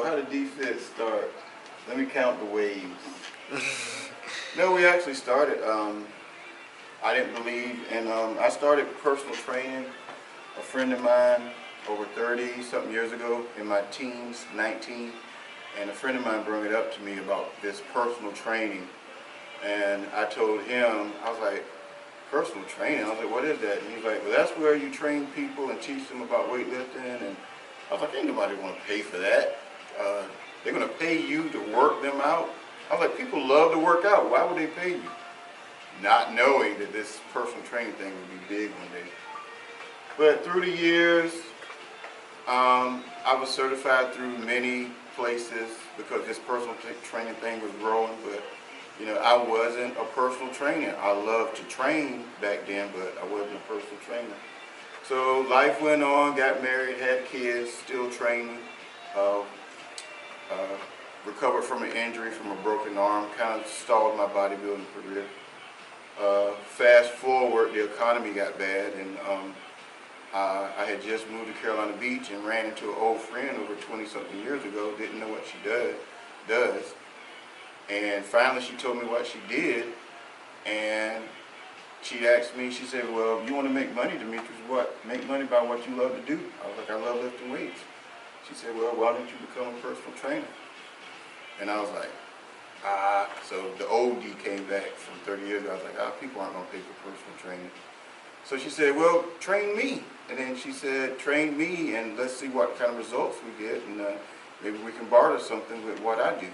How did DFIT start? Let me count the waves. No, we actually started, I didn't believe, and I started personal training, a friend of mine, over 30-something years ago, in my teens, 19, and a friend of mine brought it up to me about this personal training, and I told him, I was like, personal training? I was like, what is that? And he's like, well, that's where you train people and teach them about weightlifting, and I was like, ain't nobody want to pay for that. They're going to pay you to work them out? I was like, people love to work out. Why would they pay you? Not knowing that this personal training thing would be big one day. But through the years, I was certified through many places because this personal training thing was growing. But, you know, I wasn't a personal trainer. I loved to train back then, but I wasn't a personal trainer. So life went on, got married, had kids, still training. Recovered from an injury from a broken arm, kind of stalled my bodybuilding career. Fast forward, the economy got bad, and I had just moved to Carolina Beach and ran into an old friend over 20-something years ago, didn't know what she does. And finally she told me what she did, and she asked me, she said, well, if you want to make money, Demetrius, what? Make money by what you love to do. I was like, I love lifting weights. She said, well, why don't you become a personal trainer? And I was like, so the OD came back from 30 years ago. I was like, people aren't going to pay for personal training. So she said, well, train me. And then she said, train me and let's see what kind of results we get, and maybe we can barter something with what I do.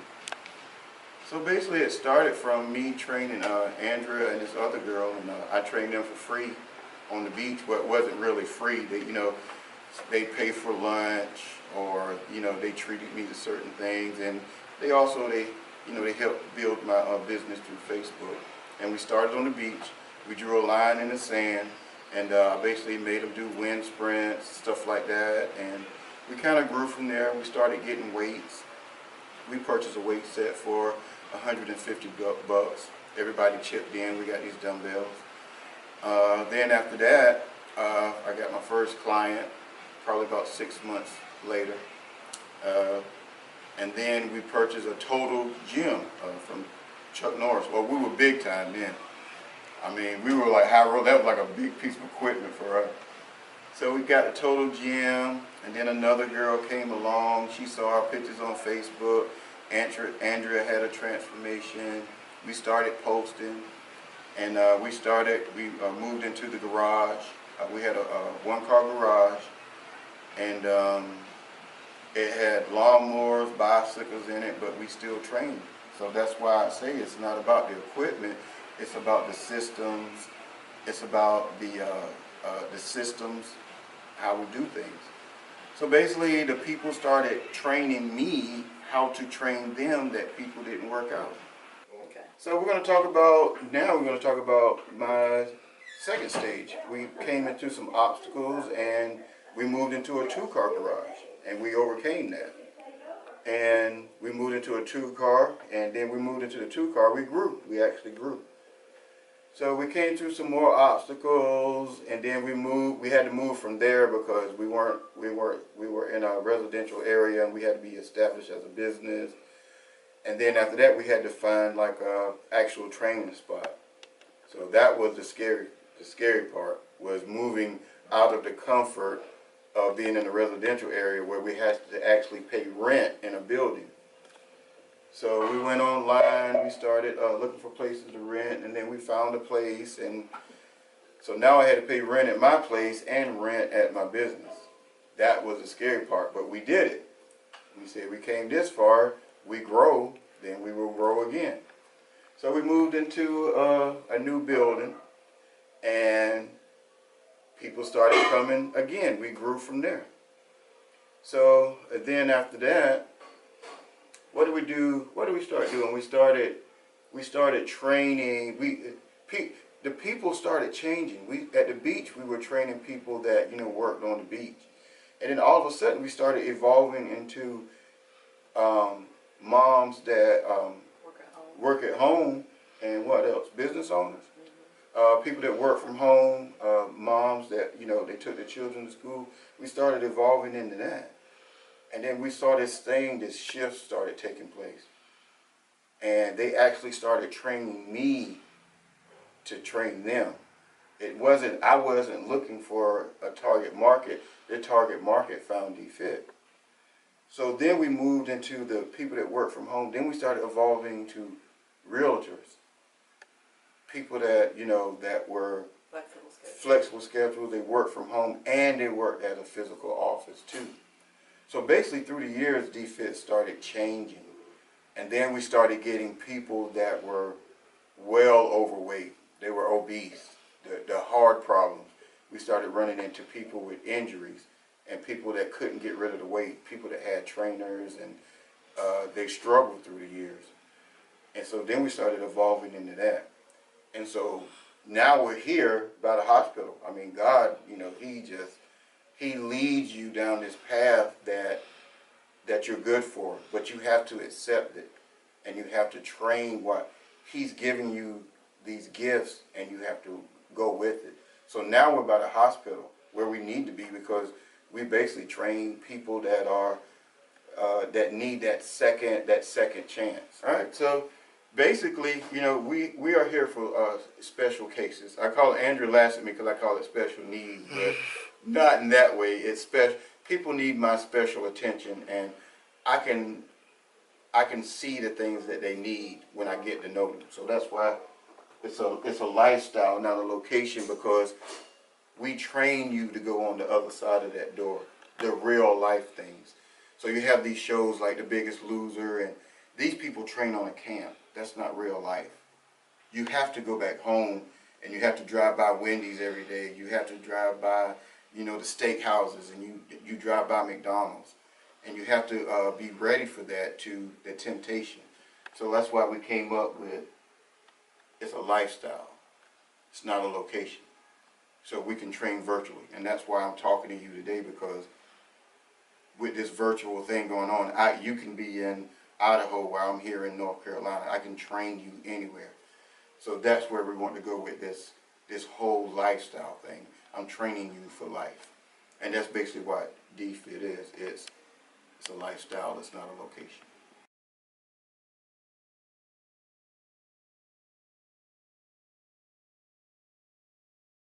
So basically it started from me training Andrea and this other girl, and I trained them for free on the beach. But it wasn't really free. They, you know, they pay for lunch, or, you know, they treated me to certain things, and they also, they helped build my business through Facebook. And we started on the beach. We drew a line in the sand, and basically made them do wind sprints, stuff like that. And we kind of grew from there. We started getting weights. We purchased a weight set for $150. Everybody chipped in. We got these dumbbells. Then after that, I got my first client, probably about 6 months later. And then we purchased a total gym from Chuck Norris. Well, we were big time then. I mean, we were like high road. That was like a big piece of equipment for us. So we got a total gym, and then another girl came along. She saw our pictures on Facebook. Andrea had a transformation. We started posting, and we moved into the garage. We had a one-car garage, and it had lawnmowers, bicycles in it, but we still trained. So that's why I say it's not about the equipment, it's about the systems, it's about the systems, how we do things. So basically the people started training me how to train them that people didn't work out. Okay. So we're going to talk about my second stage. We came into some obstacles, and we moved into a two-car garage. And we overcame that. And we moved into a two-car, and then we moved into the two-car. We grew. We actually grew. So we came through some more obstacles, and then we moved. We had to move from there because we were in a residential area, and we had to be established as a business. And then after that, we had to find like a actual training spot. So that was the scary part, was moving out of the comfort of being in a residential area where we had to actually pay rent in a building. So we went online, we started looking for places to rent, and then we found a place, and so now I had to pay rent at my place and rent at my business. That was the scary part, but we did it. We said we came this far, we grow, then we will grow again. So we moved into a new building, and people started coming again. We grew from there. So then after that, what did we do? What did we start doing? We started training. The people started changing. At the beach, we were training people that, you know, worked on the beach, and then all of a sudden we started evolving into moms that work at home, and what else? Business owners. People that work from home, moms that, you know, they took their children to school. We started evolving into that. And then we saw this thing, this shift started taking place. And they actually started training me to train them. I wasn't looking for a target market. The target market found DFIT. So then we moved into the people that work from home. Then we started evolving to realtors. People that, that were flexible schedule. They worked from home and they worked at a physical office too. So basically through the years, DFIT started changing. And then we started getting people that were well overweight. They were obese. The hard problems. We started running into people with injuries and people that couldn't get rid of the weight, people that had trainers, and they struggled through the years. And so then we started evolving into that. And so now we're here by the hospital. I mean, God, He leads you down this path that you're good for, but you have to accept it, and you have to train what He's giving you, these gifts, and you have to go with it. So now we're by the hospital where we need to be, because we basically train people that are that need that second chance. All right, so basically, we are here for special cases. I call it, Andrew laughs at me because I call it special needs, but not in that way. It's special. People need my special attention, and I can see the things that they need when I get to know them. So that's why it's a lifestyle, not a location, because we train you to go on the other side of that door, the real life things. So you have these shows like The Biggest Loser, and these people train on a camp. That's not real life. You have to go back home, and you have to drive by Wendy's every day. You have to drive by, the steak houses, and you drive by McDonald's. And you have to be ready for that, the temptation. So that's why we came up with, it's a lifestyle. It's not a location. So we can train virtually. And that's why I'm talking to you today, because with this virtual thing going on, you can be in Idaho while I'm here in North Carolina. I can train you anywhere. So that's where we want to go with this whole lifestyle thing. I'm training you for life. And that's basically what DFIT is. It's a lifestyle, it's not a location.